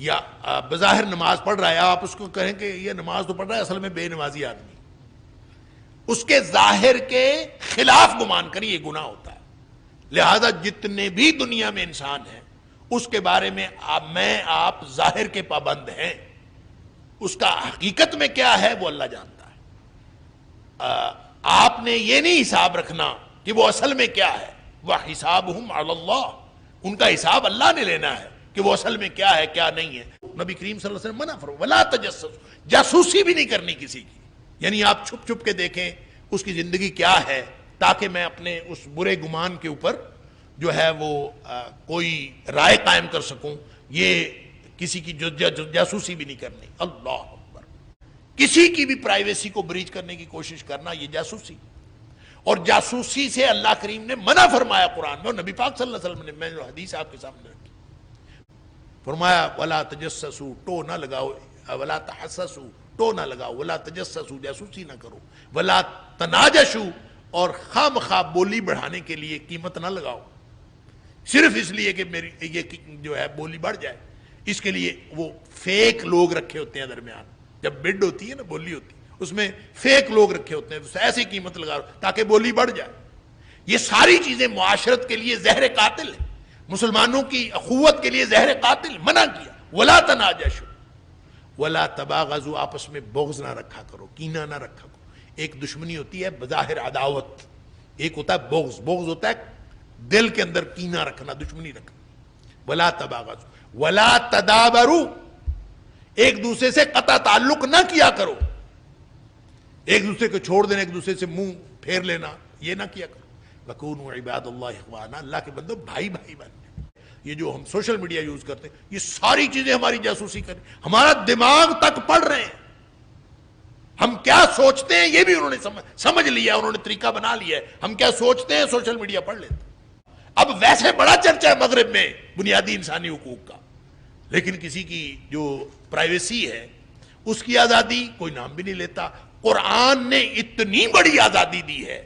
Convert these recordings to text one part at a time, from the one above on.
یا بظاہر نماز پڑھ رہا ہے، آپ اس کو کہیں کہ یہ نماز تو پڑھ رہا ہے، اصل میں بے نمازی آدمی، اس کے ظاہر کے خلاف گمان کریں، یہ گناہ ہوتا ہے۔ لہذا جتنے بھی دنیا میں انسان ہیں اس کے بارے میں آپ ظاہر کے پابند ہیں، اس کا حقیقت میں کیا ہے وہ اللہ جانتا ہے۔ آپ نے یہ نہیں حساب رکھنا کہ وہ اصل میں کیا ہے، وَحِسَابُهُمْ عَلَى اللَّهِ، ان کا حساب اللہ نے لینا ہے کہ وہ اصل میں کیا ہے کیا نہیں ہے۔ نبی کریم صلی اللہ علیہ وسلم منع فرمایا وَلَا تَجَسَّسُوا، جاسوسی بھی نہیں کرنی کسی کی، یعنی آپ چھپ چھپ کے دیکھیں اس کی زندگی کیا ہے، تاکہ میں اپنے اس برے گمان کے اوپر جو ہے وہ کوئی رائے قائم کر سکوں۔ یہ کسی کی جاسوسی بھی نہیں کرنی۔ اللہ اکبر، کسی کی بھی پرائیویسی کو بریچ کرنے کی کوشش کرنا یہ جاسوسی، اور جاسوسی سے اللہ کریم نے منع فرمایا قرآن میں، اور نبی پاک صلی اللہ علیہ وسلم نے، میں جو حدیث آپ کے سامنے رکھی، فرمایا وَلَا تَجَسَّسُوا، ٹو نہ لگاؤ، وَلَا تَحَسَّسُوا، ٹو نہ لگاؤ، وَلَا تَجَسَّسُوا، جاسوسی نہ کرو، وَلَا تَنَاجَشُوا، اور خام خواہ بولی بڑھانے کے لیے قیمت نہ لگاؤ، صرف اس لیے کہ میری یہ جو ہے بولی بڑھ جائے، اس کے لیے وہ فیک لوگ رکھے ہوتے ہیں درمیان، جب بڈ ہوتی ہے نا، بولی ہوتی ہے، اس میں فیک لوگ رکھے ہوتے ہیں، ایسی قیمت لگا تاکہ بولی بڑھ جائے۔ یہ ساری چیزیں معاشرت کے لیے زہر قاتل ہیں، مسلمانوں کی اخوت کے لیے زہر قاتل، منع کیا۔ وَلَا تَنَاجَشُوا وَلَا تَبَاغَضُوا، آپس میں بغض نہ رکھا کرو، کینہ نہ رکھا کرو۔ ایک دشمنی ہوتی ہے بظاہر عداوت، ایک ہوتا ہے بغض، بغض ہوتا ہے دل کے اندر کینہ رکھنا، دشمنی رکھنا۔ وَلَا تَبَاغَضُوا وَلَا تَدَابَرُوا، ایک دوسرے سے قطع تعلق نہ کیا کرو، ایک دوسرے کو چھوڑ دینا، ایک دوسرے سے منہ پھیر لینا، یہ نہ کیا کرو۔ وَكُونُوا عِبَادَ اللَّهِ إِخْوَانًا، اللہ کے بندو بھائی بھائی بن۔ یہ جو ہم سوشل میڈیا یوز کرتے ہیں، یہ ساری چیزیں ہماری جاسوسی کریں، ہمارا دماغ تک پڑھ رہے ہیں، ہم کیا سوچتے ہیں یہ بھی انہوں نے سمجھ لیا، انہوں نے طریقہ بنا لیا ہے، ہم کیا سوچتے ہیں سوشل میڈیا پڑھ لیتے ہیں۔ اب ویسے بڑا چرچا ہے مغرب میں بنیادی انسانی حقوق کا، لیکن کسی کی جو پرائیویسی ہے اس کی آزادی کوئی نام بھی نہیں لیتا۔ قرآن نے اتنی بڑی آزادی دی ہے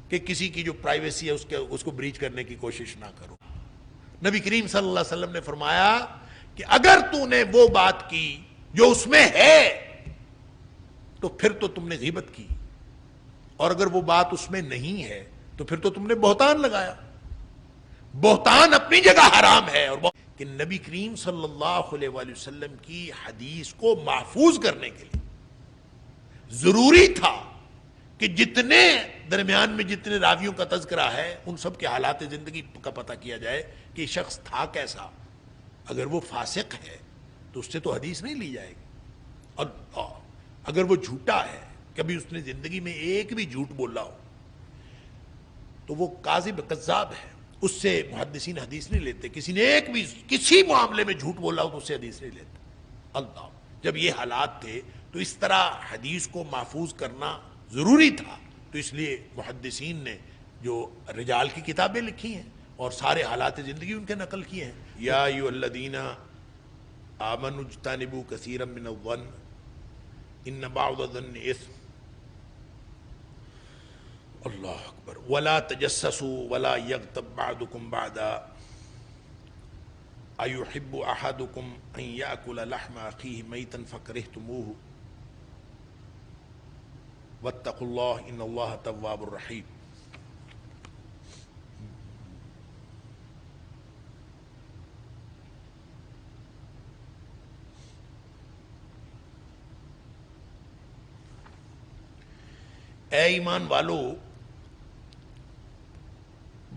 کہ کسی کی جو پرائیویسی ہے اس کو بریچ کرنے کی کوشش نہ کرو۔ نبی کریم صلی اللہ علیہ وسلم نے فرمایا کہ اگر تو نے وہ بات کی جو اس میں ہے تو پھر تو تم نے غیبت کی، اور اگر وہ بات اس میں نہیں ہے تو پھر تو تم نے بہتان لگایا۔ بہتان اپنی جگہ حرام ہے، اور کہ نبی کریم صلی اللہ علیہ وآلہ وسلم کی حدیث کو محفوظ کرنے کے لیے ضروری تھا کہ جتنے درمیان میں جتنے راویوں کا تذکرہ ہے ان سب کے حالات زندگی کا پتہ کیا جائے کہ شخص تھا کیسا۔ اگر وہ فاسق ہے تو اس سے تو حدیث نہیں لی جائے گی، اور اگر وہ جھوٹا ہے، کبھی اس نے زندگی میں ایک بھی جھوٹ بولا ہو تو وہ کاذب کذاب ہے، اس سے محدثین حدیث نہیں لیتے۔ کسی نے ایک بھی کسی معاملے میں جھوٹ بولا ہو تو اس سے حدیث نہیں لیتے۔ اللہ، جب یہ حالات تھے تو اس طرح حدیث کو محفوظ کرنا ضروری تھا، تو اس لیے محدثین نے جو رجال کی کتابیں لکھی ہیں اور سارے حالات زندگی ان کے نقل کیے ہیں۔ یا ایھا الذین آمنوا اجتنبوا کثیرا من الظن ان بعض الظن اثم۔ اللہ اکبر۔ ولا تجسسوا ولا یغتب بعضکم بعضا ایحب احدکم ان یأکل لحم اخیہ میتا فکرہتموہ واتقوا اللہ ان اللہ تواب الرحیم۔ اے ایمان والو،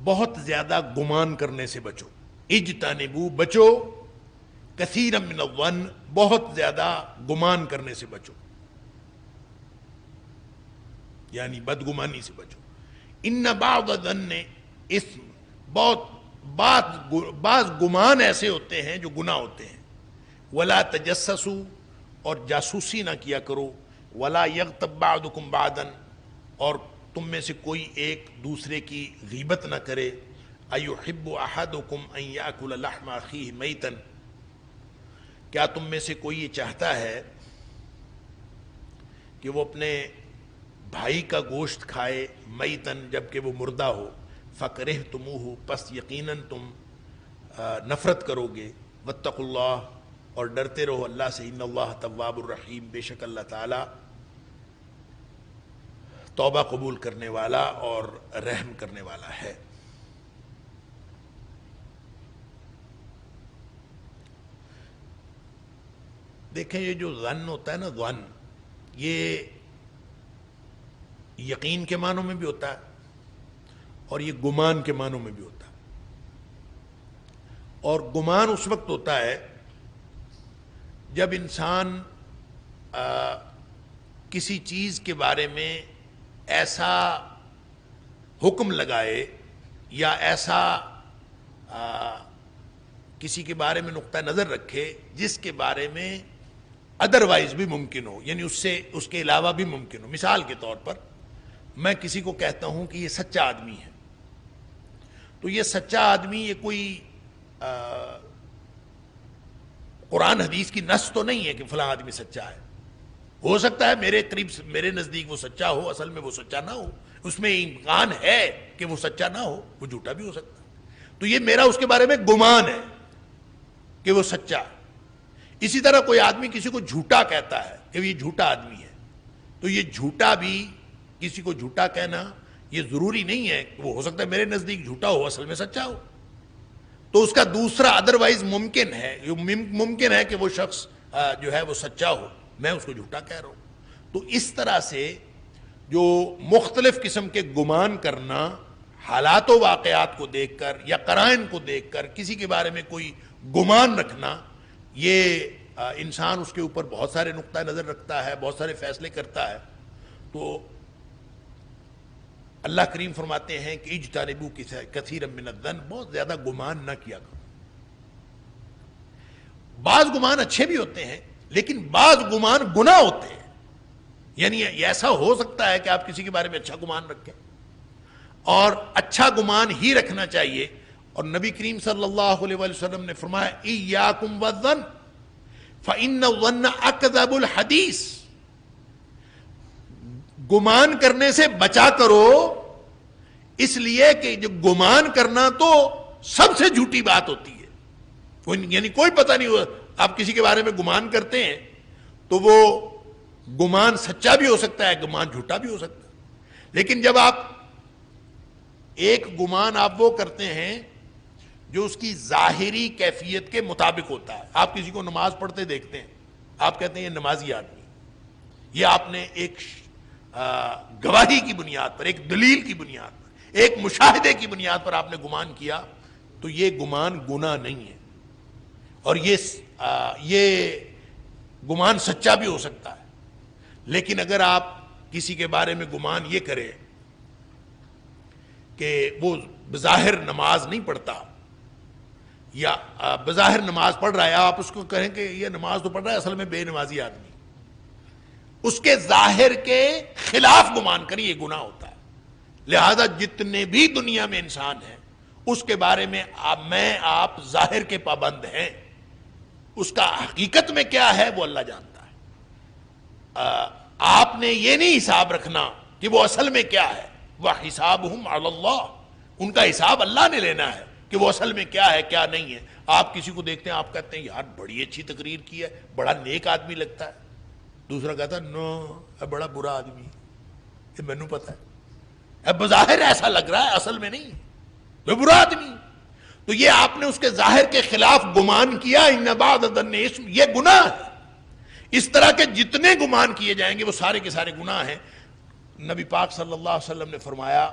بہت زیادہ گمان کرنے سے بچو، اجتنبو بچو، کثیرا من الظن بہت زیادہ گمان کرنے سے بچو، یعنی بدگمانی سے بچو۔ ان بعض الظن اسم، بعض گمان ایسے ہوتے ہیں جو گناہ ہوتے ہیں۔ ولا تجسسوا، اور جاسوسی نہ کیا کرو۔ ولا یغتب بعضکم بعضا، اور تم میں سے کوئی ایک دوسرے کی غیبت نہ کرے۔ ایحب احدکم ان یأکل لحم اخیہ میتا، کیا تم میں سے کوئی یہ چاہتا ہے کہ وہ اپنے بھائی کا گوشت کھائے میتن، جبکہ وہ مردہ ہو؟ فکرہتموہ، پس یقیناً تم نفرت کرو گے۔ واتقوا اللہ، اور ڈرتے رہو اللہ سے، ان اللہ تواب الرحیم، بے شک اللہ تعالی توبہ قبول کرنے والا اور رحم کرنے والا ہے۔ دیکھیں یہ جو ظن ہوتا ہے نا، ظن یہ یقین کے معنوں میں بھی ہوتا ہے اور یہ گمان کے معنوں میں بھی ہوتا ہے۔ اور گمان اس وقت ہوتا ہے جب انسان کسی چیز کے بارے میں ایسا حکم لگائے یا ایسا کسی کے بارے میں نقطہ نظر رکھے جس کے بارے میں ادروائز بھی ممکن ہو، یعنی اس کے علاوہ بھی ممکن ہو۔ مثال کے طور پر میں کسی کو کہتا ہوں کہ یہ سچا آدمی ہے، تو یہ سچا آدمی یہ کوئی قرآن حدیث کی نص تو نہیں ہے کہ فلاں آدمی سچا ہے۔ ہو سکتا ہے میرے نزدیک وہ سچا ہو، اصل میں وہ سچا نہ ہو، اس میں امکان ہے کہ وہ سچا نہ ہو، وہ جھوٹا بھی ہو سکتا ہے۔ تو یہ میرا اس کے بارے میں گمان ہے کہ وہ سچا ہے۔ اسی طرح کوئی آدمی کسی کو جھوٹا کہتا ہے کہ یہ جھوٹا آدمی ہے، تو یہ جھوٹا بھی، کسی کو جھوٹا کہنا یہ ضروری نہیں ہے، وہ ہو سکتا ہے میرے نزدیک جھوٹا ہو، اصل میں سچا ہو۔ تو اس کا دوسرا ادروائز ممکن ہے، ممکن ہے کہ وہ شخص جو ہے وہ سچا ہو، میں اس کو جھوٹا کہہ رہا ہوں۔ تو اس طرح سے جو مختلف قسم کے گمان کرنا، حالات و واقعات کو دیکھ کر یا قرائن کو دیکھ کر کسی کے بارے میں کوئی گمان رکھنا، یہ انسان اس کے اوپر بہت سارے نقطہ نظر رکھتا ہے، بہت سارے فیصلے کرتا ہے۔ تو اللہ کریم فرماتے ہیں کہ اجتنبوا کثیرا من الظن، بہت زیادہ گمان نہ کیا کرو۔ بعض گمان اچھے بھی ہوتے ہیں لیکن بعض گمان گناہ ہوتے ہیں، یعنی ایسا ہو سکتا ہے کہ آپ کسی کے بارے میں اچھا گمان رکھیں، اور اچھا گمان ہی رکھنا چاہیے۔ اور نبی کریم صلی اللہ علیہ وسلم نے فرمایا ایاکم والظن فإن الظن اکذب الحدیث، گمان کرنے سے بچا کرو، اس لیے کہ جو گمان کرنا تو سب سے جھوٹی بات ہوتی ہے، یعنی کوئی پتہ نہیں ہوا، آپ کسی کے بارے میں گمان کرتے ہیں تو وہ گمان سچا بھی ہو سکتا ہے، گمان جھوٹا بھی ہو سکتا ہے۔ لیکن جب آپ ایک گمان آپ وہ کرتے ہیں جو اس کی ظاہری کیفیت کے مطابق ہوتا ہے، آپ کسی کو نماز پڑھتے دیکھتے ہیں، آپ کہتے ہیں یہ نمازی آدمی، یہ آپ نے ایک گواہی کی بنیاد پر، ایک دلیل کی بنیاد پر، ایک مشاہدے کی بنیاد پر آپ نے گمان کیا، تو یہ گمان گناہ نہیں ہے، اور یہ گمان سچا بھی ہو سکتا ہے۔ لیکن اگر آپ کسی کے بارے میں گمان یہ کریں کہ وہ بظاہر نماز نہیں پڑھتا یا بظاہر نماز پڑھ رہا ہے، آپ اس کو کہیں کہ یہ نماز تو پڑھ رہا ہے، اصل میں بے نمازی آدمی، اس کے ظاہر کے خلاف گمان کریں، یہ گناہ ہوتا ہے۔ لہذا جتنے بھی دنیا میں انسان ہیں اس کے بارے میں آپ ظاہر کے پابند ہیں، اس کا حقیقت میں کیا ہے وہ اللہ جانتا ہے۔ آپ نے یہ نہیں حساب رکھنا کہ وہ اصل میں کیا ہے، وَحِسَابُهُمْ عَلَى اللَّهِ، ان کا حساب اللہ نے لینا ہے کہ وہ اصل میں کیا ہے کیا نہیں ہے۔ آپ کسی کو دیکھتے ہیں، آپ کہتے ہیں یار بڑی اچھی تقریر کی ہے، بڑا نیک آدمی لگتا ہے، دوسرا کہتا ہے نو بڑا برا آدمی، یہ مینوں پتا ہے، بظاہر ایسا لگ رہا ہے اصل میں نہیں، وہ برا آدمی۔ تو یہ آپ نے اس کے ظاہر کے خلاف گمان کیا، ان بعض الظن اسم، یہ گناہ ہے۔ اس طرح کے جتنے گمان کیے جائیں گے وہ سارے کے سارے گناہ ہیں۔ نبی پاک صلی اللہ علیہ وسلم نے فرمایا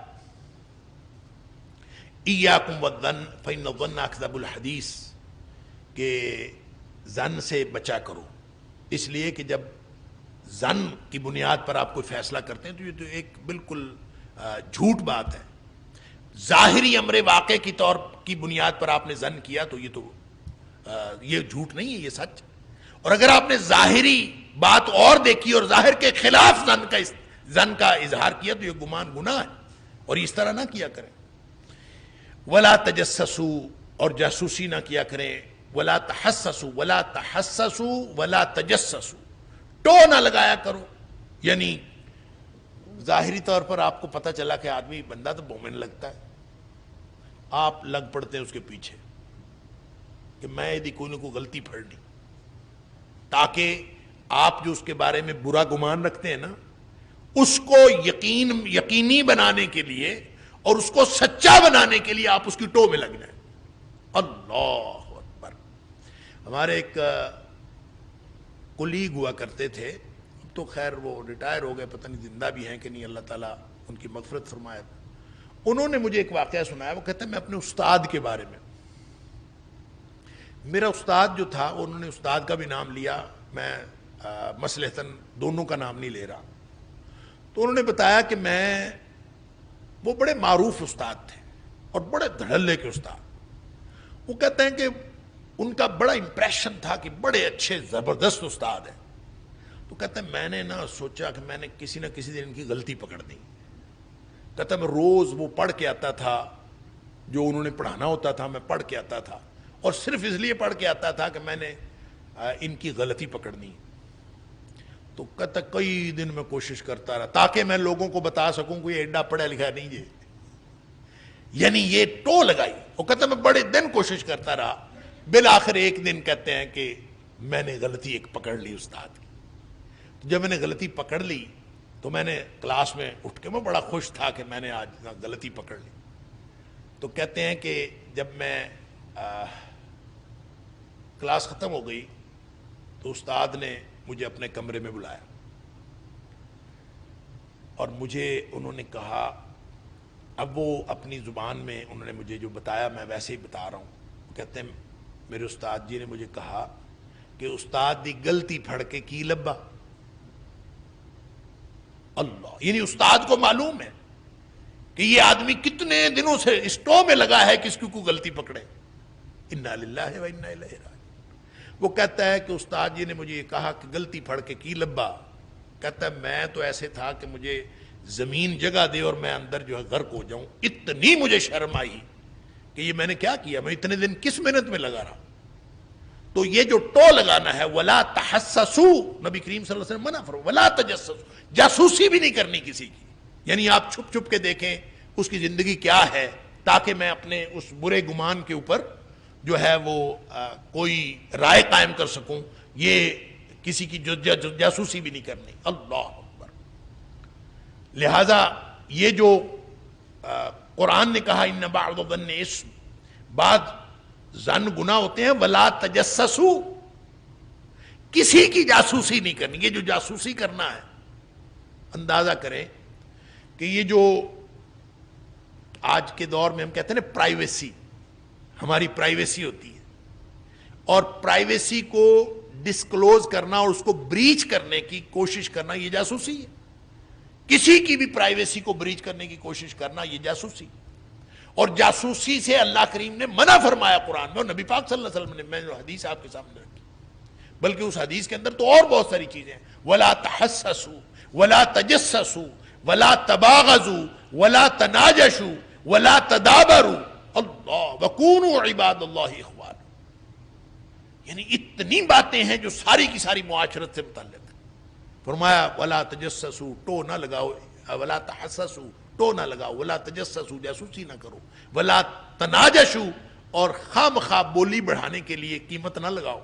ایاکم والظن فإن الظن اکذب الحدیث، کہ ظن سے بچا کرو، اس لیے کہ جب ظن کی بنیاد پر آپ کوئی فیصلہ کرتے ہیں تو یہ تو ایک بالکل جھوٹ بات ہے۔ ظاہری امر واقع کی طور کی بنیاد پر آپ نے ظن کیا تو یہ جھوٹ نہیں ہے، یہ سچ۔ اور اگر آپ نے ظاہری بات اور دیکھی اور ظاہر کے خلاف ظن کا اظہار کیا تو یہ گمان گناہ ہے، اور اس طرح نہ کیا کریں۔ ولا تجسسوا، اور جاسوسی نہ کیا کریں۔ ولا تحسسوا، ولا تحسسوا ولا تجسسوا، ٹو نہ لگایا کرو، یعنی ظاہری طور پر آپ کو پتہ چلا کہ آدمی بندہ تو مومن لگتا ہے، آپ لگ پڑتے ہیں اس کے پیچھے کہ میں یدی کوئی نہ کوئی غلطی پھڑنی، تاکہ آپ جو اس کے بارے میں برا گمان رکھتے ہیں نا اس کو یقینی بنانے کے لیے اور اس کو سچا بنانے کے لیے آپ اس کی ٹو میں لگ جائیں. اللہ اکبر. ہمارے ایک کلیگ ہوا کرتے تھے، تو خیر وہ ریٹائر ہو گئے، پتہ نہیں زندہ بھی ہیں کہ نہیں، اللہ تعالیٰ ان کی مغفرت فرمائے. انہوں نے مجھے ایک واقعہ سنایا. وہ کہتے ہیں میں اپنے استاد کے بارے میں، میرا استاد جو تھا، انہوں نے استاد کا بھی نام لیا، میں مصلحتاً دونوں کا نام نہیں لے رہا. تو انہوں نے بتایا کہ وہ بڑے معروف استاد تھے اور بڑے دھڑلے کے استاد. وہ کہتے ہیں کہ ان کا بڑا امپریشن تھا کہ بڑے اچھے زبردست استاد ہیں. تو کہتے ہیں میں نے سوچا کہ میں نے کسی نہ کسی دن ان کی غلطی پکڑ دی. کہتا میں روز وہ پڑھ کے آتا تھا جو انہوں نے پڑھانا ہوتا تھا، میں پڑھ کے آتا تھا، اور صرف اس لیے پڑھ کے آتا تھا کہ میں نے ان کی غلطی پکڑنی. تو کہتا کئی دن میں کوشش کرتا رہا تاکہ میں لوگوں کو بتا سکوں کہ یہ ایڈا پڑھا لکھا نہیں ہے، یعنی یہ ٹو لگائی. وہ کہتا میں بڑے دن کوشش کرتا رہا، بالآخر ایک دن کہتے ہیں کہ میں نے غلطی ایک پکڑ لی استاد کی. جب میں نے غلطی پکڑ لی تو میں نے کلاس میں اٹھ کے، میں بڑا خوش تھا کہ میں نے آج غلطی پکڑ لی. تو کہتے ہیں کہ جب میں کلاس ختم ہو گئی تو استاد نے مجھے اپنے کمرے میں بلایا اور مجھے انہوں نے کہا، اب وہ اپنی زبان میں انہوں نے مجھے جو بتایا میں ویسے ہی بتا رہا ہوں. کہتے ہیں میرے استاد جی نے مجھے کہا کہ استاد دی غلطی پھڑ کے کی لبا. اللہ، یعنی استاد کو معلوم ہے کہ یہ آدمی کتنے دنوں سے اسٹو میں لگا ہے کہ اس کی کوئی غلطی پکڑے. انا للہ و انا الیہ راجعون. وہ کہتا ہے کہ استاد جی نے مجھے یہ کہا کہ غلطی پھڑ کے کی لبا. کہتا ہے میں تو ایسے تھا کہ مجھے زمین جگہ دے اور میں اندر جو ہے غرق ہو جاؤں. اتنی مجھے شرم آئی کہ یہ میں نے کیا کیا، میں اتنے دن کس محنت میں لگا رہا. تو یہ جو ٹو لگانا ہے، ولا تحسسوا، نبی کریم صلی اللہ علیہ وسلم منع فرمایا، ولا تجسسوا، جاسوسی بھی نہیں کرنی کسی کی. یعنی آپ چھپ چھپ کے دیکھیں اس کی زندگی کیا ہے، تاکہ میں اپنے اس برے گمان کے اوپر جو ہے وہ کوئی رائے قائم کر سکوں. یہ کسی کی جاسوسی بھی نہیں کرنی. اللہ اکبر. لہذا یہ جو قرآن نے کہا ان بعض الظن اسم، بعض ظن گناہ ہوتے ہیں. ولا تجسسوا، کسی کی جاسوسی نہیں کرنی. یہ جو جاسوسی کرنا ہے، اندازہ کریں کہ یہ جو آج کے دور میں ہم کہتے ہیں نا پرائیویسی، ہماری پرائیویسی ہوتی ہے، اور پرائیویسی کو ڈسکلوز کرنا اور اس کو بریچ کرنے کی کوشش کرنا یہ جاسوسی ہے. کسی کی بھی پرائیویسی کو بریچ کرنے کی کوشش کرنا یہ جاسوسی. اور جاسوسی سے اللہ کریم نے منع فرمایا قرآن میں، اور نبی پاک صلی اللہ علیہ وسلم نے، میں جو حدیث آپ کے سامنے رکھی، بلکہ اس حدیث کے اندر تو اور بہت ساری چیزیں ہیں. ولا تحسسوا ولا تجسسوا ولا تباغضوا ولا تناجشوا ولا تدابروا اللہ وکونوا عباد اللہ اخوانا. یعنی اتنی باتیں ہیں جو ساری کی ساری معاشرت سے متعلق ہیں. فرمایا ولا تجسسوا، ٹو نہ لگاؤ، ولا تحسسوا، ٹو نہ لگاؤ، ولا تجسسوا، جاسوسی نہ کرو، ولا تناجشوا، اور خواہ مخواہ بولی بڑھانے کے لیے قیمت نہ لگاؤ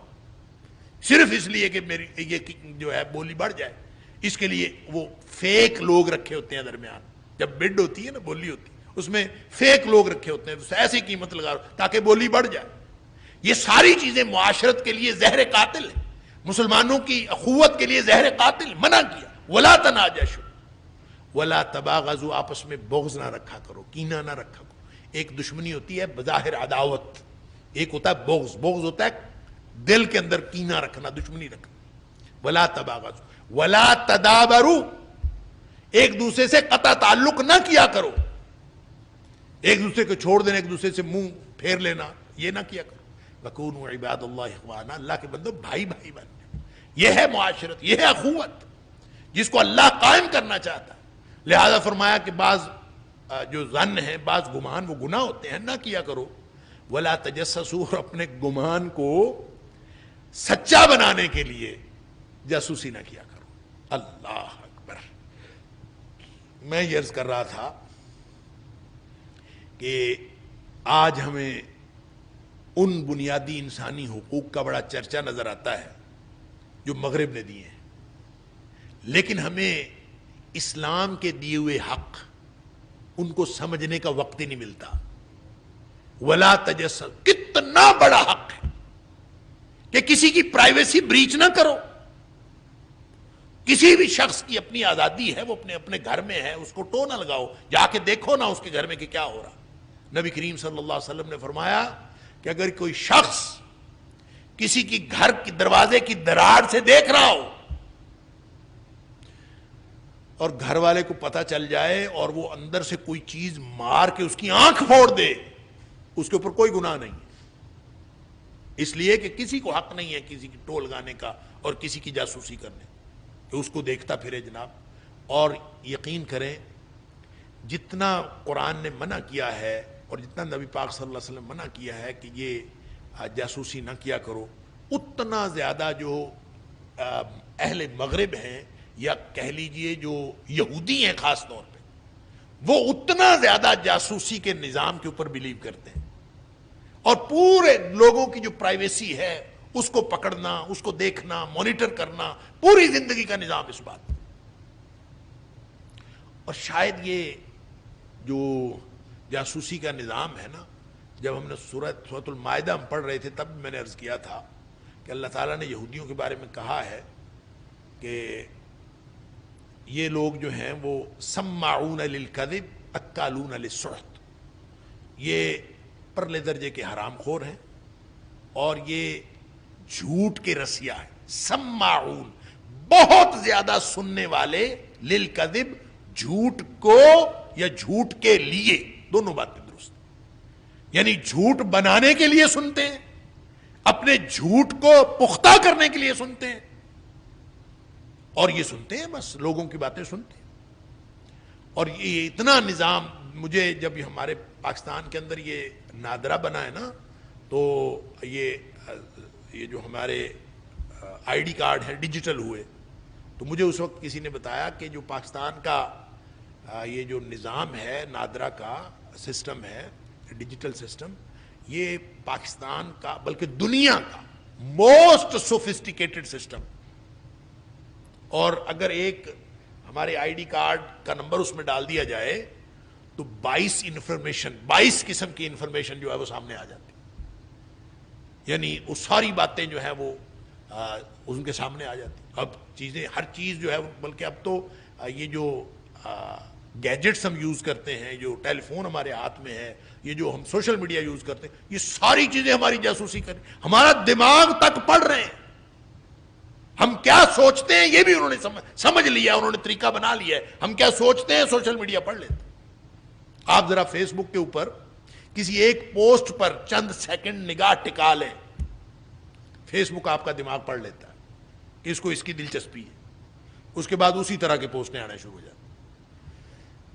صرف اس لیے کہ میری یہ جو ہے بولی بڑھ جائے. اس کے لیے وہ فیک لوگ رکھے ہوتے ہیں درمیان. جب بڈ ہوتی ہے نا، بولی ہوتی ہے، اس میں فیک لوگ رکھے ہوتے ہیں، ایسی قیمت لگا تاکہ بولی بڑھ جائے. یہ ساری چیزیں معاشرت کے لیے زہر قاتل ہیں، مسلمانوں کی اخوت کے لیے زہر قاتل. منع کیا ولا تناجشوا ولا تباغضوا، آپس میں بغض نہ رکھا کرو، کینہ نہ رکھا کرو. ایک دشمنی ہوتی ہے بظاہر عداوت، ایک ہوتا ہے بغض. بغض ہوتا ہے دل کے اندر کینہ رکھنا، دشمنی رکھنا. ولا تباغضوا ولا تدابروا، ایک دوسرے سے قطع تعلق نہ کیا کرو، ایک دوسرے کو چھوڑ دینا، ایک دوسرے سے منہ پھیر لینا، یہ نہ کیا کرو. وَكُونُوا عِبَادَ اللَّهِ اخوانا، اللہ کے بندو بھائی بھائی بننے. یہ ہے معاشرت، یہ ہے اخوت جس کو اللہ قائم کرنا چاہتا ہے. لہذا فرمایا کہ بعض جو ظن ہیں، بعض گمان، وہ گناہ ہوتے ہیں، نہ کیا کرو. وَلَا تَجَسَّسُوا، اور اپنے گمان کو سچا بنانے کے لیے جاسوسی نہ کیا کرو. اللہ اکبر. میں یہ عرض کر رہا تھا کہ آج ہمیں ان بنیادی انسانی حقوق کا بڑا چرچا نظر آتا ہے جو مغرب نے دیے ہیں، لیکن ہمیں اسلام کے دیے ہوئے حق ان کو سمجھنے کا وقت ہی نہیں ملتا. ولا تجسس کتنا بڑا حق ہے کہ کسی کی پرائیویسی بریچ نہ کرو. کسی بھی شخص کی اپنی آزادی ہے، وہ اپنے گھر میں ہے، اس کو ٹو نہ لگاؤ، جا کے دیکھو نا اس کے گھر میں کہ کیا ہو رہا. نبی کریم صلی اللہ علیہ وسلم نے فرمایا کہ اگر کوئی شخص کسی کی گھر کی دروازے کی دراڑ سے دیکھ رہا ہو اور گھر والے کو پتہ چل جائے اور وہ اندر سے کوئی چیز مار کے اس کی آنکھ پھوڑ دے، اس کے اوپر کوئی گناہ نہیں ہے. اس لیے کہ کسی کو حق نہیں ہے کسی کی ٹو لگانے کا اور کسی کی جاسوسی کرنے کہ اس کو دیکھتا پھرے جناب. اور یقین کریں جتنا قرآن نے منع کیا ہے اور جتنا نبی پاک صلی اللہ علیہ وسلم منع کیا ہے کہ یہ جاسوسی نہ کیا کرو، اتنا زیادہ جو اہل مغرب ہیں یا کہہ لیجئے جو یہودی ہیں خاص طور پہ، وہ اتنا زیادہ جاسوسی کے نظام کے اوپر بلیو کرتے ہیں اور پورے لوگوں کی جو پرائیویسی ہے اس کو پکڑنا، اس کو دیکھنا، مانیٹر کرنا، پوری زندگی کا نظام اس بات. اور شاید یہ جو جاسوسی کا نظام ہے نا، جب ہم نے سورۃ المائدہ ہم پڑھ رہے تھے تب میں نے عرض کیا تھا کہ اللہ تعالیٰ نے یہودیوں کے بارے میں کہا ہے کہ یہ لوگ جو ہیں وہ سماعون للکذب اکالون للسحت، یہ پرلے درجے کے حرام خور ہیں اور یہ جھوٹ کے رسیا ہیں. سماعون بہت زیادہ سننے والے، للکذب جھوٹ کو یا جھوٹ کے لیے، دونوں باتیں درست، یعنی جھوٹ بنانے کے لیے سنتے ہیں، اپنے جھوٹ کو پختہ کرنے کے لیے سنتے ہیں، اور یہ سنتے ہیں بس لوگوں کی باتیں سنتے ہیں. اور یہ اتنا نظام، مجھے جب ہمارے پاکستان کے اندر یہ نادرا بنا ہے نا، تو یہ جو ہمارے آئی ڈی کارڈ ہیں ڈیجیٹل ہوئے، تو مجھے اس وقت کسی نے بتایا کہ جو پاکستان کا یہ جو نظام ہے نادرا کا سسٹم ہے، ڈیجیٹل سسٹم، یہ پاکستان کا بلکہ دنیا کا موسٹ سوفسٹیکیٹڈ سسٹم. اور اگر ایک ہمارے آئی ڈی کارڈ کا نمبر اس میں ڈال دیا جائے تو 22 قسم کی انفارمیشن جو ہے وہ سامنے آ جاتی، یعنی وہ ساری باتیں جو ہیں وہ ان کے سامنے آ جاتی. اب چیزیں ہر چیز جو ہے، بلکہ اب تو یہ جو گیجٹس ہم یوز کرتے ہیں، جو ٹیلی فون ہمارے ہاتھ میں ہے، یہ جو ہم سوشل میڈیا یوز کرتے ہیں، یہ ساری چیزیں ہماری جاسوسی کر رہی ہیں، ہمارا دماغ تک پڑھ رہے ہیں. ہم کیا سوچتے ہیں یہ بھی انہوں نے سمجھ لیا، انہوں نے طریقہ بنا لیا ہے. ہم کیا سوچتے ہیں سوشل میڈیا پڑھ لیتے ہیں. آپ ذرا فیس بک کے اوپر کسی ایک پوسٹ پر چند سیکنڈ نگاہ ٹکا لیں، فیس بک آپ کا دماغ پڑھ لیتا ہے کہ اس کو اس کی دلچسپی ہے. اس کے بعد اسی طرح کے پوسٹیں آنا شروع ہو جاتی.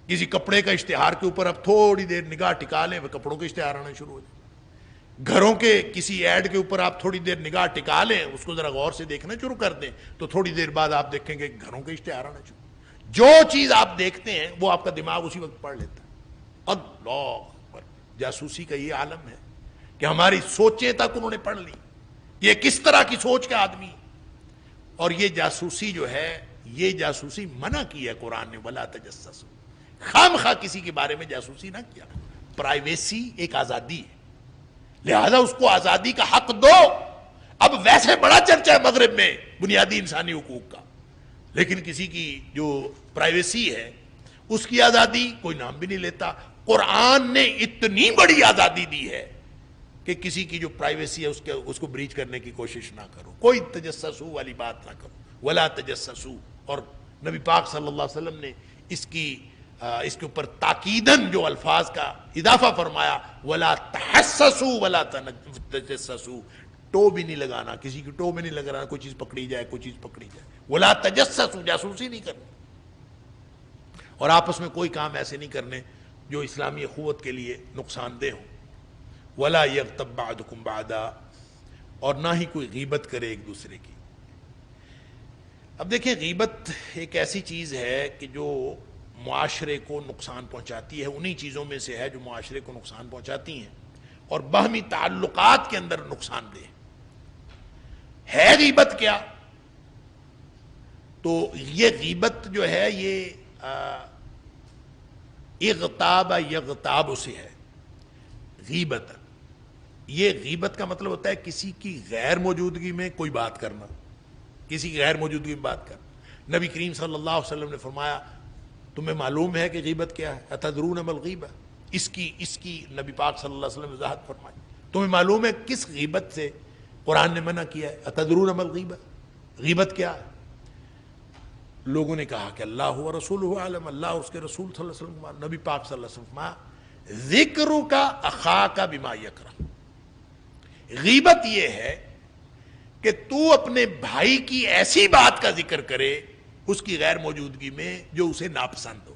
کسی کپڑے کا اشتہار کے اوپر اب تھوڑی دیر نگاہ ٹکا لیں، وہ کپڑوں کے اشتہار آنا شروع ہو جاتے. گھروں کے کسی ایڈ کے اوپر آپ تھوڑی دیر نگاہ ٹکا لیں، اس کو ذرا غور سے دیکھنا شروع کر دیں تو تھوڑی دیر بعد آپ دیکھیں گے گھروں کے اشتہار آنا شروع. جو چیز آپ دیکھتے ہیں وہ آپ کا دماغ اسی وقت پڑھ لیتا ہے. اللہ اکبر، جاسوسی کا یہ عالم ہے کہ ہماری سوچیں تک انہوں نے پڑھ لی. یہ کس طرح کی سوچ کا آدمی. اور یہ جاسوسی جو ہے، یہ جاسوسی منع کی ہے قرآن نے، ولا تجسسوا، خام خواہ کسی کے بارے میں جاسوسی نہ کیا. پرائیویسی ایک آزادی ہے، لہذا اس کو آزادی کا حق دو. اب ویسے بڑا چرچا ہے مغرب میں بنیادی انسانی حقوق کا، لیکن کسی کی جو پرائیویسی ہے اس کی آزادی کوئی نام بھی نہیں لیتا. قرآن نے اتنی بڑی آزادی دی ہے کہ کسی کی جو پرائیویسی ہے اس کو بریچ کرنے کی کوشش نہ کرو، کوئی تجسس والی بات نہ کرو. ولا تجسسوا. اور نبی پاک صلی اللہ علیہ وسلم نے اس کے اوپر تاکیدن جو الفاظ کا اضافہ فرمایا، ولا تحسسوا ولا تجسسوا. ٹو بھی نہیں لگانا، کسی کی ٹو میں نہیں لگانا، کوئی چیز پکڑی جائے کوئی چیز پکڑی جائے. ولا تجسسوا، جاسوسی نہیں کرنی. اور آپس میں کوئی کام ایسے نہیں کرنے جو اسلامی اخوت کے لیے نقصان دہ ہو. ولا یغتب بعضکم بعضا، اور نہ ہی کوئی غیبت کرے ایک دوسرے کی. اب دیکھیں، غیبت ایک ایسی چیز ہے کہ جو معاشرے کو نقصان پہنچاتی ہے، انہی چیزوں میں سے ہے جو معاشرے کو نقصان پہنچاتی ہیں اور باہمی تعلقات کے اندر نقصان دہ ہے. غیبت کیا؟ تو یہ غیبت جو ہے یہ اغتاب یغتاب سے ہے غیبت. یہ غیبت کا مطلب ہوتا ہے کسی کی غیر موجودگی میں کوئی بات کرنا، کسی کی غیر موجودگی میں بات کرنا. نبی کریم صلی اللہ علیہ وسلم نے فرمایا تمہیں معلوم ہے کہ غیبت کیا ہے؟ اتدرون ما الغیبہ. اس کی نبی پاک صلی اللہ علیہ وسلم نے وضاحت فرمائی. تمہیں معلوم ہے کس غیبت سے قرآن نے منع کیا ہے؟ اتدرون ما الغیبہ. غیبت کیا ہے؟ لوگوں نے کہا کہ اللہ و رسولہ عالم، اللہ اور اس کے رسول صلی اللہ علیہ وسلم. نبی پاک صلی اللہ علیہ وسلم فرمایا ذکرک اخاک بما یکرہ. غیبت یہ ہے کہ تو اپنے بھائی کی ایسی بات کا ذکر کرے اس کی غیر موجودگی میں جو اسے ناپسند ہو.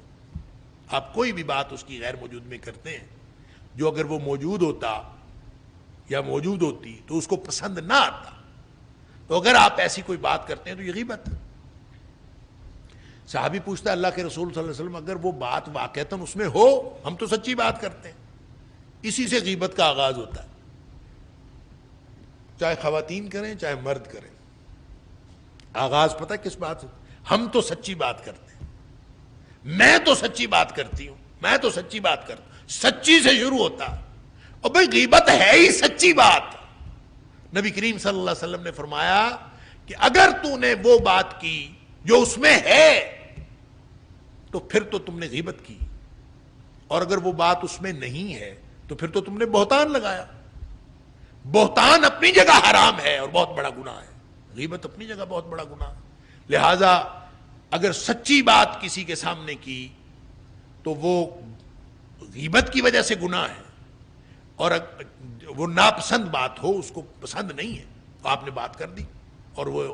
آپ کوئی بھی بات اس کی غیر موجود میں کرتے ہیں جو اگر وہ موجود ہوتا یا موجود ہوتی تو اس کو پسند نہ آتا. تو اگر آپ ایسی کوئی بات کرتے ہیں تو یہ غیبت ہے. صحابی پوچھتا ہے اللہ کے رسول صلی اللہ علیہ وسلم اگر وہ بات واقعتاً اس میں ہو، ہم تو سچی بات کرتے ہیں. اسی سے غیبت کا آغاز ہوتا ہے، چاہے خواتین کریں چاہے مرد کریں. آغاز پتہ ہے کس بات سے؟ ہم تو سچی بات کرتے ہیں، میں تو سچی بات کرتی ہوں، میں تو سچی بات کرتا ہوں. سچی سے شروع ہوتا. اور بھائی غیبت ہے ہی سچی بات. نبی کریم صلی اللہ علیہ وسلم نے فرمایا کہ اگر تو نے وہ بات کی جو اس میں ہے تو پھر تو تم نے غیبت کی، اور اگر وہ بات اس میں نہیں ہے تو پھر تو تم نے بہتان لگایا. بہتان اپنی جگہ حرام ہے اور بہت بڑا گناہ ہے. غیبت اپنی جگہ بہت بڑا گناہ ہے. لہذا اگر سچی بات کسی کے سامنے کی تو وہ غیبت کی وجہ سے گناہ ہے، اور وہ ناپسند بات ہو، اس کو پسند نہیں ہے تو آپ نے بات کر دی اور وہ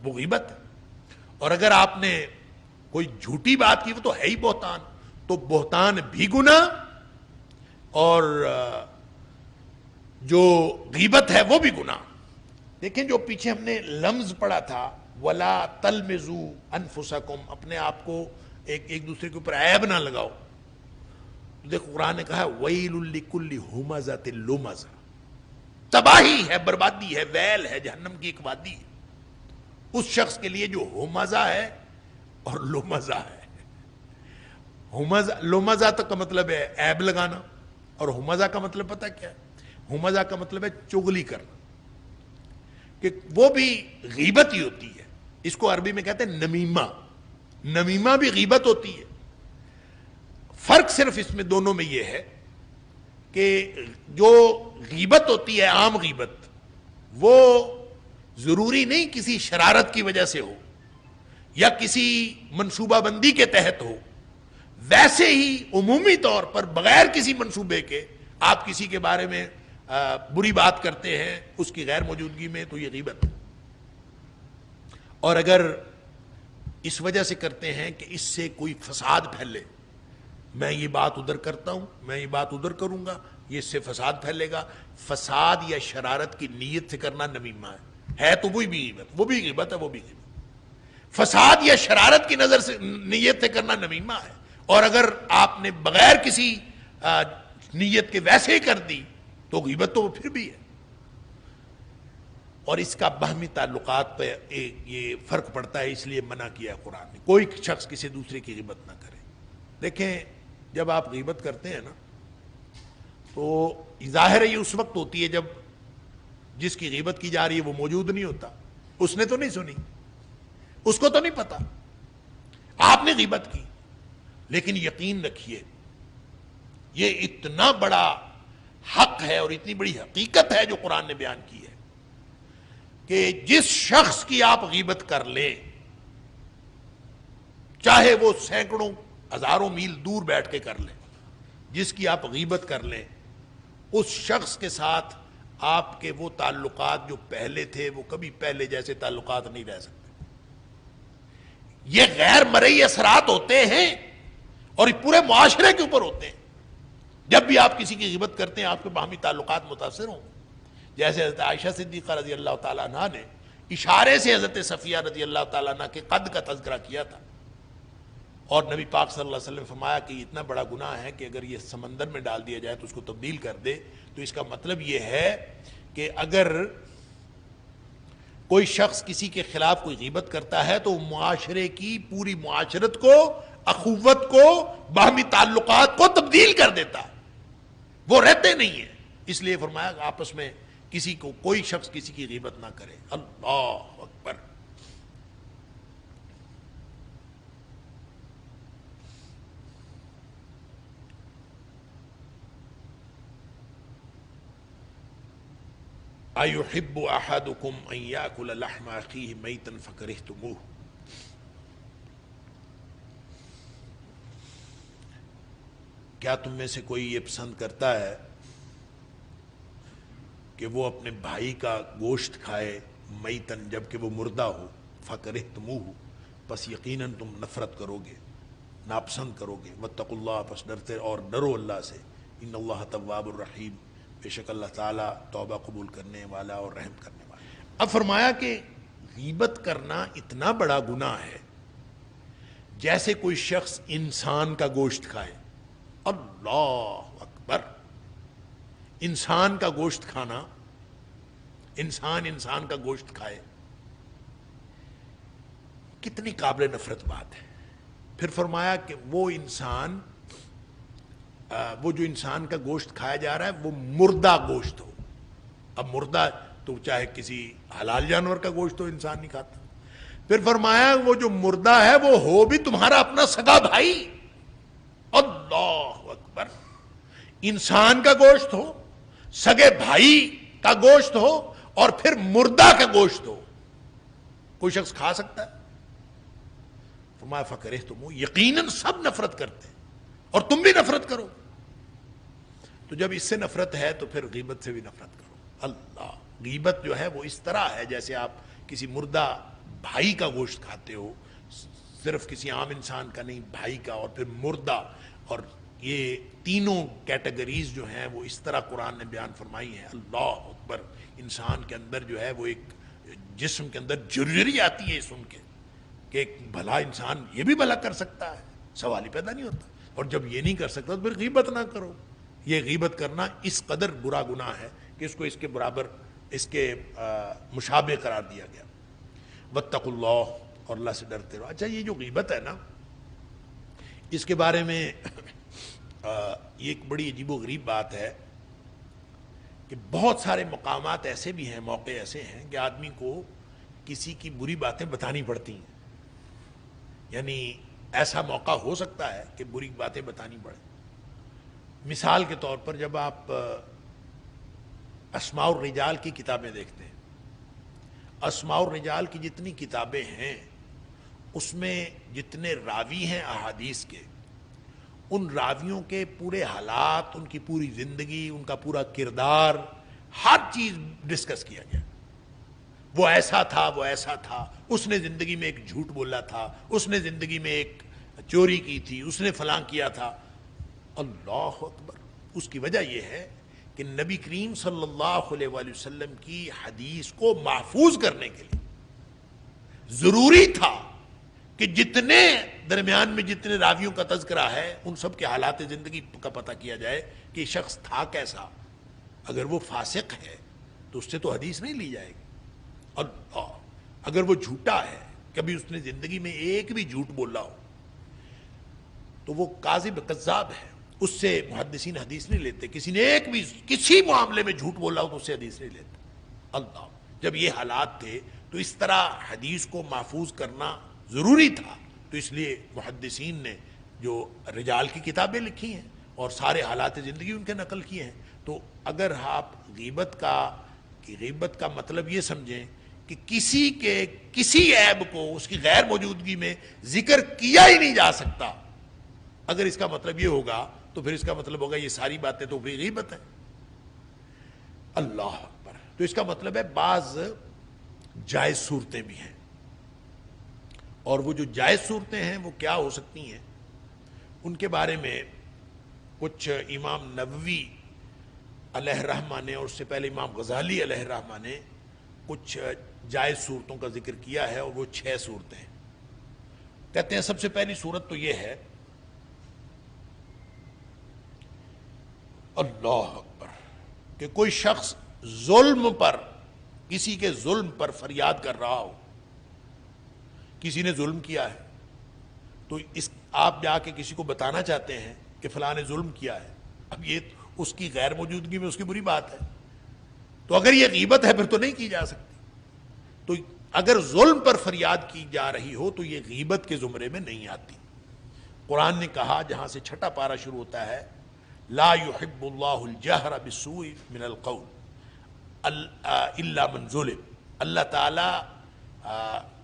غیبت ہے. اور اگر آپ نے کوئی جھوٹی بات کی وہ تو ہے ہی بہتان. تو بہتان بھی گناہ اور جو غیبت ہے وہ بھی گناہ. دیکھیں جو پیچھے ہم نے لفظ پڑھا تھا ولا تلمزوا انفسکم، اپنے آپ کو ایک دوسرے کے اوپر عیب نہ لگاؤ. دیکھو قرآن نے کہا ویل لکل ہمزۃ لمزہ. تباہی ہے، بربادی ہے، ویل ہے، جہنم کی ایک وادی ہے اس شخص کے لیے جو ہمزہ ہے اور لمزہ ہے. لمزہ کا مطلب ہے عیب لگانا، اور ہمزہ کا مطلب پتہ کیا ہے؟ ہمزہ کا مطلب ہے چغلی کرنا، کہ وہ بھی غیبت ہی ہوتی ہے. اس کو عربی میں کہتے ہیں نمیمہ. نمیمہ بھی غیبت ہوتی ہے. فرق صرف اس میں دونوں میں یہ ہے کہ جو غیبت ہوتی ہے عام غیبت وہ ضروری نہیں کسی شرارت کی وجہ سے ہو یا کسی منصوبہ بندی کے تحت ہو. ویسے ہی عمومی طور پر بغیر کسی منصوبے کے آپ کسی کے بارے میں بری بات کرتے ہیں اس کی غیر موجودگی میں تو یہ غیبت ہے. اور اگر اس وجہ سے کرتے ہیں کہ اس سے کوئی فساد پھیلے، میں یہ بات ادھر کرتا ہوں، میں یہ بات ادھر کروں گا، یہ اس سے فساد پھیلے گا. فساد یا شرارت کی نیت سے کرنا نمیمہ ہے تو وہی بھی غیبت، وہ بھی غیبت ہے، وہ بھی غیبت. فساد یا شرارت کی نظر سے نیت سے کرنا نمیمہ ہے. اور اگر آپ نے بغیر کسی نیت کے ویسے ہی کر دی تو غیبت تو وہ پھر بھی ہے. اور اس کا باہمی تعلقات پہ یہ فرق پڑتا ہے، اس لیے منع کیا ہے قرآن نے. کوئی شخص کسی دوسرے کی غیبت نہ کرے. دیکھیں جب آپ غیبت کرتے ہیں نا تو ظاہر ہے یہ اس وقت ہوتی ہے جب جس کی غیبت کی جا رہی ہے وہ موجود نہیں ہوتا. اس نے تو نہیں سنی، اس کو تو نہیں پتا، آپ نے غیبت کی. لیکن یقین رکھیے یہ اتنا بڑا حق ہے اور اتنی بڑی حقیقت ہے جو قرآن نے بیان کی ہے کہ جس شخص کی آپ غیبت کر لیں، چاہے وہ سینکڑوں ہزاروں میل دور بیٹھ کے کر لیں، جس کی آپ غیبت کر لیں اس شخص کے ساتھ آپ کے وہ تعلقات جو پہلے تھے وہ کبھی پہلے جیسے تعلقات نہیں رہ سکتے. یہ غیر مرئی اثرات ہوتے ہیں اور پورے معاشرے کے اوپر ہوتے ہیں. جب بھی آپ کسی کی غیبت کرتے ہیں آپ کے باہمی تعلقات متاثر ہوں. جیسے حضرت عائشہ صدیقہ رضی اللہ تعالیٰ عنہ نے اشارے سے حضرت صفیہ رضی اللہ تعالیٰ عنہ کے قد کا تذکرہ کیا تھا، اور نبی پاک صلی اللہ علیہ وسلم نے فرمایا کہ اتنا بڑا گناہ ہے کہ اگر یہ سمندر میں ڈال دیا جائے تو اس کو تبدیل کر دے. تو اس کا مطلب یہ ہے کہ اگر کوئی شخص کسی کے خلاف کوئی غیبت کرتا ہے تو معاشرے کی پوری معاشرت کو، اخوت کو، باہمی تعلقات کو تبدیل کر دیتا ہے، وہ رہتے نہیں ہیں. اس لیے فرمایا کہ آپس میں کسی کو، کوئی شخص کسی کی غیبت نہ کرے. اللہ اکبر. أَيُحِبُّ أَحَدُكُمْ أَن يَأْكُلَ لَحْمَ أَخِيهِ مَيْتًا فَكَرِهْتُمُوهُ. کیا تم میں سے کوئی یہ پسند کرتا ہے کہ وہ اپنے بھائی کا گوشت کھائے میتن، جبکہ وہ مردہ ہو؟ فَكَرِهْتُمُوهُ، پس یقیناً تم نفرت کرو گے، ناپسند کرو گے. وَاتَّقُوا اللَّهَ، پس ڈرتے اور ڈرو اللہ سے. إِنَّ اللَّهَ تَوَّابٌ الرحیم، بے شک اللہ تعالیٰ توبہ قبول کرنے والا اور رحم کرنے والا. اب فرمایا کہ غیبت کرنا اتنا بڑا گناہ ہے جیسے کوئی شخص انسان کا گوشت کھائے. اللہ اکبر. انسان کا گوشت کھانا، انسان کا گوشت کھائے، کتنی قابل نفرت بات ہے. پھر فرمایا کہ وہ جو انسان کا گوشت کھایا جا رہا ہے وہ مردہ گوشت ہو. اب مردہ تو چاہے کسی حلال جانور کا گوشت ہو، انسان نہیں کھاتا. پھر فرمایا وہ جو مردہ ہے وہ ہو بھی تمہارا اپنا سگا بھائی. اللہ اکبر. انسان کا گوشت ہو، سگے بھائی کا گوشت ہو، اور پھر مردہ کا گوشت ہو، کوئی شخص کھا سکتا ہے؟ فرمایا فَكَرِهْتُمُوهُ، یقیناً سب نفرت کرتے ہیں اور تم بھی نفرت کرو. تو جب اس سے نفرت ہے تو پھر غیبت سے بھی نفرت کرو. اللہ. غیبت جو ہے وہ اس طرح ہے جیسے آپ کسی مردہ بھائی کا گوشت کھاتے ہو، صرف کسی عام انسان کا نہیں، بھائی کا، اور پھر مردہ. اور یہ تینوں کیٹیگریز جو ہیں وہ اس طرح قرآن نے بیان فرمائی ہیں. اللہ اکبر. انسان کے اندر جو ہے وہ ایک جسم کے اندر جرجری آتی ہے سن کے کہ ایک بھلا انسان یہ بھی بھلا کر سکتا ہے، سوال ہی پیدا نہیں ہوتا. اور جب یہ نہیں کر سکتا تو پھر غیبت نہ کرو. یہ غیبت کرنا اس قدر برا گناہ ہے کہ اس کو اس کے برابر، اس کے مشابہ قرار دیا گیا. واتقوا اللہ، اور اللہ سے ڈرتے رہو. اچھا، یہ جو غیبت ہے نا، اس کے بارے میں یہ ایک بڑی عجیب و غریب بات ہے کہ بہت سارے مقامات ایسے بھی ہیں، موقع ایسے ہیں کہ آدمی کو کسی کی بری باتیں بتانی پڑتی ہیں. یعنی ایسا موقع ہو سکتا ہے کہ بری باتیں بتانی پڑیں. مثال کے طور پر جب آپ اسماء الرجال کی کتابیں دیکھتے ہیں، اسماء الرجال کی جتنی کتابیں ہیں اس میں جتنے راوی ہیں احادیث کے، ان راویوں کے پورے حالات، ان کی پوری زندگی، ان کا پورا کردار، ہر چیز ڈسکس کیا گیا. وہ ایسا تھا، وہ ایسا تھا، اس نے زندگی میں ایک جھوٹ بولا تھا، اس نے زندگی میں ایک چوری کی تھی، اس نے فلاں کیا تھا. اللہ اکبر. اس کی وجہ یہ ہے کہ نبی کریم صلی اللہ علیہ وآلہ وسلم کی حدیث کو محفوظ کرنے کے لیے ضروری تھا کہ جتنے درمیان میں جتنے راویوں کا تذکرہ ہے ان سب کے حالات زندگی کا پتہ کیا جائے کہ شخص تھا کیسا. اگر وہ فاسق ہے تو اس سے تو حدیث نہیں لی جائے گی. اللہ. اگر وہ جھوٹا ہے، کبھی اس نے زندگی میں ایک بھی جھوٹ بولا ہو تو وہ کاذب کذاب ہے، اس سے محدثین حدیث نہیں لیتے. کسی نے ایک بھی کسی معاملے میں جھوٹ بولا ہو تو اس سے حدیث نہیں لیتے. اللہ. جب یہ حالات تھے تو اس طرح حدیث کو محفوظ کرنا ضروری تھا، تو اس لیے محدثین نے جو رجال کی کتابیں لکھی ہیں اور سارے حالات زندگی ان کے نقل کیے ہیں. تو اگر آپ غیبت کا مطلب یہ سمجھیں کہ کسی کے کسی عیب کو اس کی غیر موجودگی میں ذکر کیا ہی نہیں جا سکتا، اگر اس کا مطلب یہ ہوگا تو پھر اس کا مطلب ہوگا یہ ساری باتیں تو بھی غیبت ہیں. اللہ اکبر. تو اس کا مطلب ہے بعض جائز صورتیں بھی ہیں، اور وہ جو جائز صورتیں ہیں وہ کیا ہو سکتی ہیں، ان کے بارے میں کچھ امام نووی علیہ الرحمہ نے اور اس سے پہلے امام غزالی علیہ الرحمہ نے کچھ جائز صورتوں کا ذکر کیا ہے، اور وہ 6 صورتیں ہیں. کہتے ہیں سب سے پہلی صورت تو یہ ہے، اللہ اکبر، کہ کوئی شخص ظلم پر کسی کے ظلم پر فریاد کر رہا ہو، کسی نے ظلم کیا ہے تو آپ جا کے کسی کو بتانا چاہتے ہیں کہ فلاں نے ظلم کیا ہے، اب یہ اس کی غیر موجودگی میں اس کی بری بات ہے، تو اگر یہ غیبت ہے پھر تو نہیں کی جا سکتی. تو اگر ظلم پر فریاد کی جا رہی ہو تو یہ غیبت کے زمرے میں نہیں آتی. قرآن نے کہا جہاں سے چھٹا پارہ شروع ہوتا ہے، لا يحب اللہ الجہر بالسوء من القول الا من ظلم، اللہ تعالی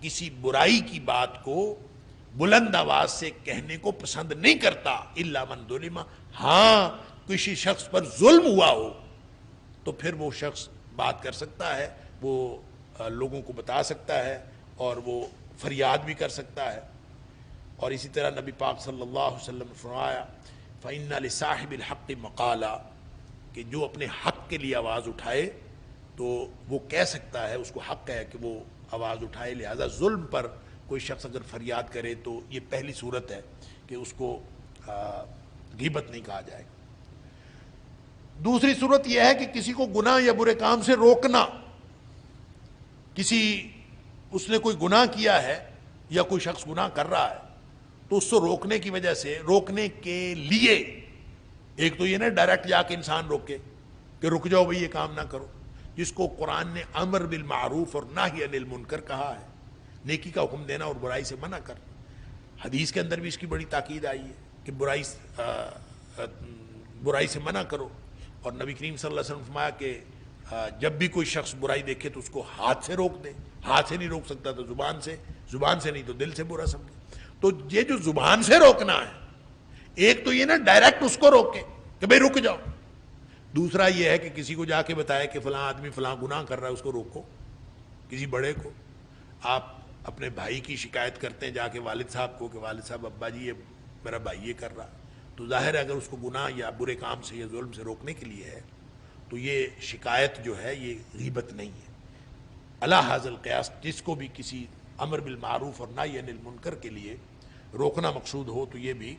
کسی برائی کی بات کو بلند آواز سے کہنے کو پسند نہیں کرتا، الا من ظلم، ہاں کسی شخص پر ظلم ہوا ہو تو پھر وہ شخص بات کر سکتا ہے، وہ لوگوں کو بتا سکتا ہے اور وہ فریاد بھی کر سکتا ہے. اور اسی طرح نبی پاک صلی اللہ علیہ وسلم نے فرمایا فَإِنَّ لِصَاحِبِ الْحَقِّ مَقَالًا، کہ جو اپنے حق کے لیے آواز اٹھائے تو وہ کہہ سکتا ہے، اس کو حق ہے کہ وہ آواز اٹھائے. لہذا ظلم پر کوئی شخص اگر فریاد کرے تو یہ پہلی صورت ہے کہ اس کو غیبت نہیں کہا جائے. دوسری صورت یہ ہے کہ کسی کو گناہ یا برے کام سے روکنا. اس نے کوئی گناہ کیا ہے یا کوئی شخص گناہ کر رہا ہے تو اس سے روکنے کی وجہ سے، روکنے کے لیے، ایک تو یہ نا ڈائریکٹ جا کے انسان روکے کہ رک جاؤ بھئی یہ کام نہ کرو، جس کو قرآن نے امر بالمعروف اور نہی عن المنکر کہا ہے، نیکی کا حکم دینا اور برائی سے منع کرنا. حدیث کے اندر بھی اس کی بڑی تاکید آئی ہے کہ برائی سے منع کرو. اور نبی کریم صلی اللہ علیہ وسلم فرمایا کہ جب بھی کوئی شخص برائی دیکھے تو اس کو ہاتھ سے روک دے، ہاتھ سے نہیں روک سکتا تو زبان سے نہیں تو دل سے برا سمجھے. تو یہ جو زبان سے روکنا ہے، ایک تو یہ نا ڈائریکٹ اس کو روکے کہ بھئی رک جاؤ، دوسرا یہ ہے کہ کسی کو جا کے بتائے کہ فلاں آدمی فلاں گناہ کر رہا ہے، اس کو روکو. کسی بڑے کو آپ اپنے بھائی کی شکایت کرتے ہیں جا کے والد صاحب کو کہ والد صاحب ابا جی یہ میرا بھائی یہ کر رہا، تو ظاہر ہے اگر اس کو گناہ یا برے کام سے یا ظلم سے روکنے کے لیے ہے تو یہ شکایت جو ہے یہ غیبت نہیں ہے. علی ھذا القیاس جس کو بھی کسی امر بالمعروف اور نہی عن المنکر کے لیے روکنا مقصود ہو تو یہ بھی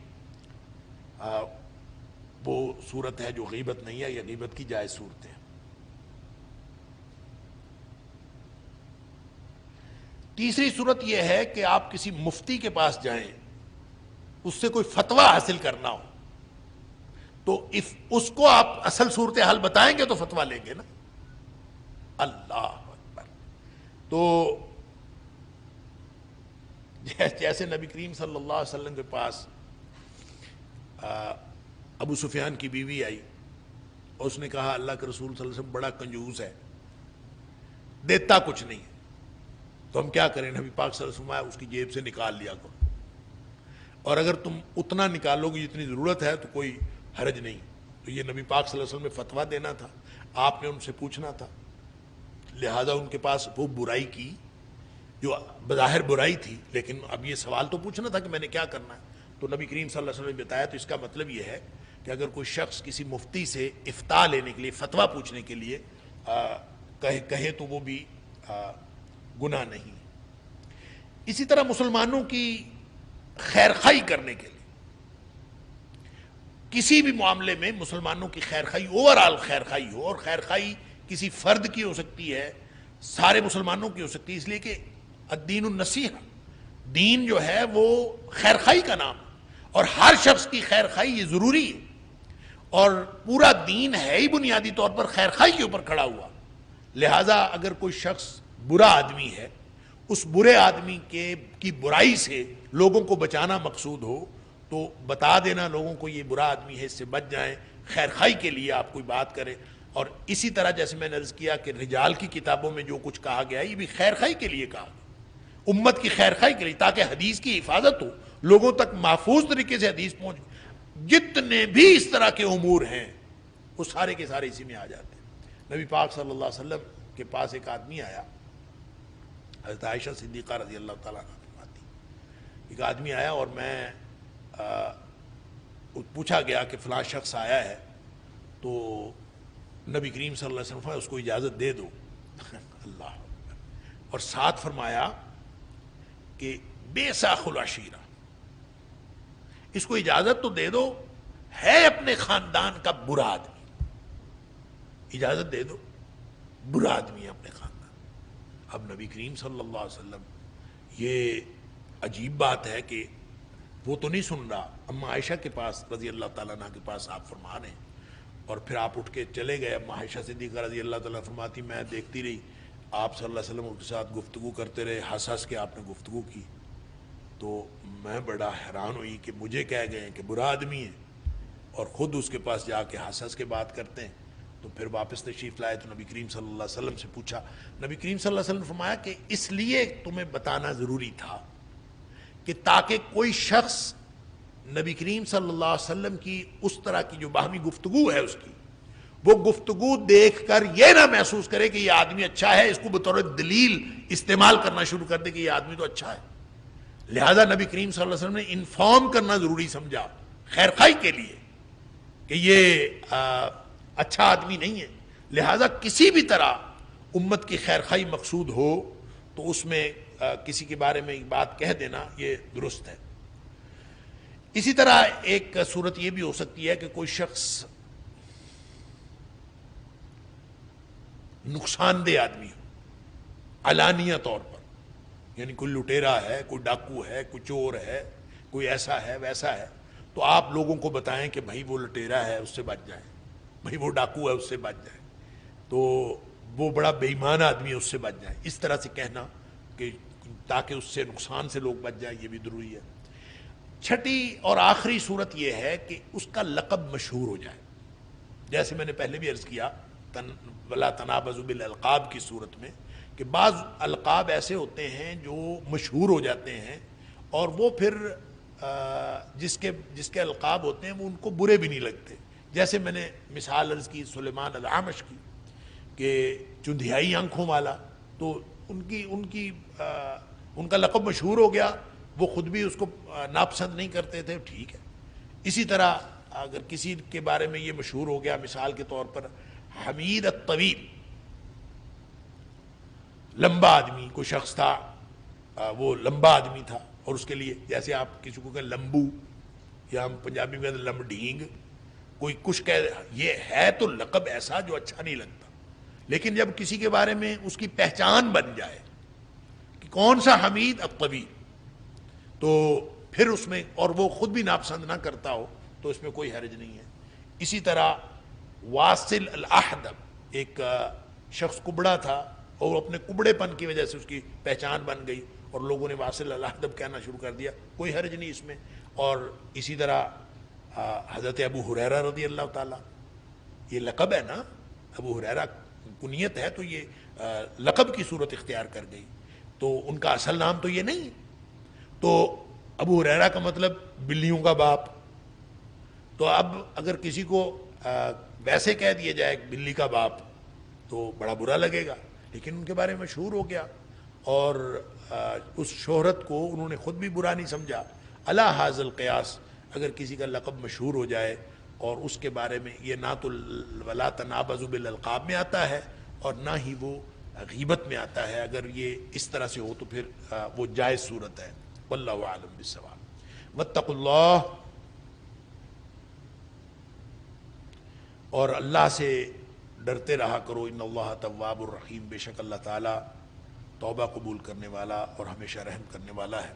وہ صورت ہے جو غیبت نہیں ہے یا غیبت کی جائز صورت ہے. تیسری صورت یہ ہے کہ آپ کسی مفتی کے پاس جائیں، اس سے کوئی فتویٰ حاصل کرنا ہو تو اس کو آپ اصل صورتحال بتائیں گے تو فتویٰ لیں گے نا. اللہ اکبر. تو جیسے نبی کریم صلی اللہ علیہ وسلم کے پاس ابو سفیان کی بیوی آئی اور اس نے کہا اللہ کے رسول صلی اللہ علیہ وسلم بڑا کنجوس ہے، دیتا کچھ نہیں ہے، تو ہم کیا کریں؟ نبی پاک صلی اللہ علیہ وسلم اس کی جیب سے نکال لیا کرو، اور اگر تم اتنا نکالو گے جتنی ضرورت ہے تو کوئی حرج نہیں. تو یہ نبی پاک صلی اللہ علیہ وسلم نے فتویٰ دینا تھا، آپ نے ان سے پوچھنا تھا. لہذا ان کے پاس وہ برائی کی جو بظاہر برائی تھی، لیکن اب یہ سوال تو پوچھنا تھا کہ میں نے کیا کرنا ہے. تو نبی کریم صلی اللہ علیہ وسلم نے بتایا. تو اس کا مطلب یہ ہے کہ اگر کوئی شخص کسی مفتی سے افتاء لینے کے لیے، فتویٰ پوچھنے کے لیے کہے تو وہ بھی گناہ نہیں. اسی طرح مسلمانوں کی خیر خواہی کرنے کے لیے، کسی بھی معاملے میں مسلمانوں کی خیر خواہی، اوورآل خیر خواہی ہو، اور خیر خواہی کسی فرد کی ہو سکتی ہے، سارے مسلمانوں کی ہو سکتی ہے، اس لیے کہ الدین النصیحہ، دین جو ہے وہ خیر خواہی کا نام ہے، اور ہر شخص کی خیر خواہی یہ ضروری ہے، اور پورا دین ہے ہی بنیادی طور پر خیر خواہی کے اوپر کھڑا ہوا. لہذا اگر کوئی شخص برا آدمی ہے، اس برے آدمی کی برائی سے لوگوں کو بچانا مقصود ہو تو بتا دینا لوگوں کو یہ برا آدمی ہے، اس سے بچ جائیں، خیر خواہی کے لیے آپ کوئی بات کریں. اور اسی طرح جیسے میں نے عرض کیا کہ رجال کی کتابوں میں جو کچھ کہا گیا یہ بھی خیر خواہی کے لیے کہا گیا، امت کی خیر خواہی کے لیے، تاکہ حدیث کی حفاظت ہو، لوگوں تک محفوظ طریقے سے حدیث پہنچ. جتنے بھی اس طرح کے امور ہیں وہ سارے کے سارے اسی میں آ جاتے ہیں. نبی پاک صلی اللہ علیہ وسلم کے پاس ایک آدمی آیا، حضرت عائشہ صدیقہ رضی اللہ تعالیٰ عنہ فرماتی، ایک آدمی آیا اور میں پوچھا گیا کہ فلاں شخص آیا ہے، تو نبی کریم صلی اللہ علیہ وسلم فرمایا اس کو اجازت دے دو. اللہ، اور ساتھ فرمایا کہ بے ساخ العشیرہ، اس کو اجازت تو دے دو، ہے اپنے خاندان کا برا آدمی، اجازت دے دو، برا آدمی ہے اپنے خاندان. اب نبی کریم صلی اللہ علیہ وسلم، یہ عجیب بات ہے کہ وہ تو نہیں سن رہا، اما عائشہ کے پاس رضی اللہ تعالیٰ عنہ کے پاس آپ فرما رہے ہیں، اور پھر آپ اٹھ کے چلے گئے. اما عائشہ صدیقہ رضی اللہ تعالیٰ فرماتی میں دیکھتی رہی آپ صلی اللہ علیہ وسلم کے ساتھ گفتگو کرتے رہے، ہنس ہنس کے آپ نے گفتگو کی. تو میں بڑا حیران ہوئی کہ مجھے کہہ گئے ہیں کہ برا آدمی ہے، اور خود اس کے پاس جا کے ہنس ہنس کے بات کرتے ہیں. تو پھر واپس تشریف لائے تو نبی کریم صلی اللہ علیہ وسلم سے پوچھا. نبی کریم صلی اللہ علیہ وسلم نے فرمایا کہ اس لیے تمہیں بتانا ضروری تھا کہ تاکہ کوئی شخص نبی کریم صلی اللہ علیہ وسلم کی اس طرح کی جو باہمی گفتگو ہے اس کی، وہ گفتگو دیکھ کر یہ نہ محسوس کرے کہ یہ آدمی اچھا ہے، اس کو بطور دلیل استعمال کرنا شروع کر دے کہ یہ آدمی تو اچھا ہے. لہذا نبی کریم صلی اللہ علیہ وسلم نے انفارم کرنا ضروری سمجھا خیر خواہی کے لیے کہ یہ اچھا آدمی نہیں ہے. لہذا کسی بھی طرح امت کی خیر خواہی مقصود ہو تو اس میں کسی کے بارے میں بات کہہ دینا یہ درست ہے. اسی طرح ایک صورت یہ بھی ہو سکتی ہے کہ کوئی شخص نقصان دہ آدمی ہو علانیہ طور پر، یعنی کوئی لٹیرا ہے، کوئی ڈاکو ہے، کوئی چور ہے، کوئی ایسا ہے ویسا ہے، تو آپ لوگوں کو بتائیں کہ بھائی وہ لٹیرا ہے اس سے بچ جائیں، بھائی وہ ڈاکو ہے اس سے بچ جائیں، تو وہ بڑا بے ایمان آدمی ہے اس سے بچ جائیں. اس طرح سے کہنا کہ تاکہ اس سے نقصان سے لوگ بچ جائیں، یہ بھی ضروری ہے. چھٹی اور آخری صورت یہ ہے کہ اس کا لقب مشہور ہو جائے. جیسے میں نے پہلے بھی عرض کیا وَلَا تَنَابَزُوا بِالْأَلْقَابِ کی صورت میں کہ بعض القاب ایسے ہوتے ہیں جو مشہور ہو جاتے ہیں اور وہ پھر جس کے القاب ہوتے ہیں وہ ان کو برے بھی نہیں لگتے. جیسے میں نے مثال عرض کی سلیمان العامش کی کہ چندھیائی آنکھوں والا، تو ان کا لقب مشہور ہو گیا، وہ خود بھی اس کو ناپسند نہیں کرتے تھے، ٹھیک ہے. اسی طرح اگر کسی کے بارے میں یہ مشہور ہو گیا، مثال کے طور پر حمید الطویل، لمبا آدمی، کوئی شخص تھا وہ لمبا آدمی تھا، اور اس کے لیے جیسے آپ کسی کو کہیں لمبو، یا ہم پنجابی میں لمب ڈھینگ، کوئی کچھ یہ ہے تو لقب ایسا جو اچھا نہیں لگتا. لیکن جب کسی کے بارے میں اس کی پہچان بن جائے کہ کون سا حمید الطویل، تو پھر اس میں، اور وہ خود بھی ناپسند نہ کرتا ہو، تو اس میں کوئی حرج نہیں ہے. اسی طرح واصل الاحدب، ایک شخص کبڑا تھا اور اپنے کبڑے پن کی وجہ سے اس کی پہچان بن گئی اور لوگوں نے واصل الاحدب کہنا شروع کر دیا، کوئی حرج نہیں اس میں. اور اسی طرح حضرت ابو ہریرہ رضی اللہ تعالیٰ، یہ لقب ہے نا، ابو ہریرہ کنیت ہے تو یہ لقب کی صورت اختیار کر گئی، تو ان کا اصل نام تو یہ نہیں. تو ابو ہریرہ کا مطلب بلیوں کا باپ، تو اب اگر کسی کو ویسے کہہ دیا جائے بلی کا باپ تو بڑا برا لگے گا، لیکن ان کے بارے میں مشہور ہو گیا اور اس شہرت کو انہوں نے خود بھی برا نہیں سمجھا. علی ھذا القیاس اگر کسی کا لقب مشہور ہو جائے اور اس کے بارے میں یہ نہ تو ولا تنابزوا بالالقاب میں آتا ہے اور نہ ہی وہ غیبت میں آتا ہے، اگر یہ اس طرح سے ہو تو پھر وہ جائز صورت ہے. واللہ اعلم بالصواب. واتقوا اللہ، اور اللہ سے ڈرتے رہا کرو. ان اللہ تواب الرحیم، بے شک اللہ تعالی توبہ قبول کرنے والا اور ہمیشہ رحم کرنے والا ہے.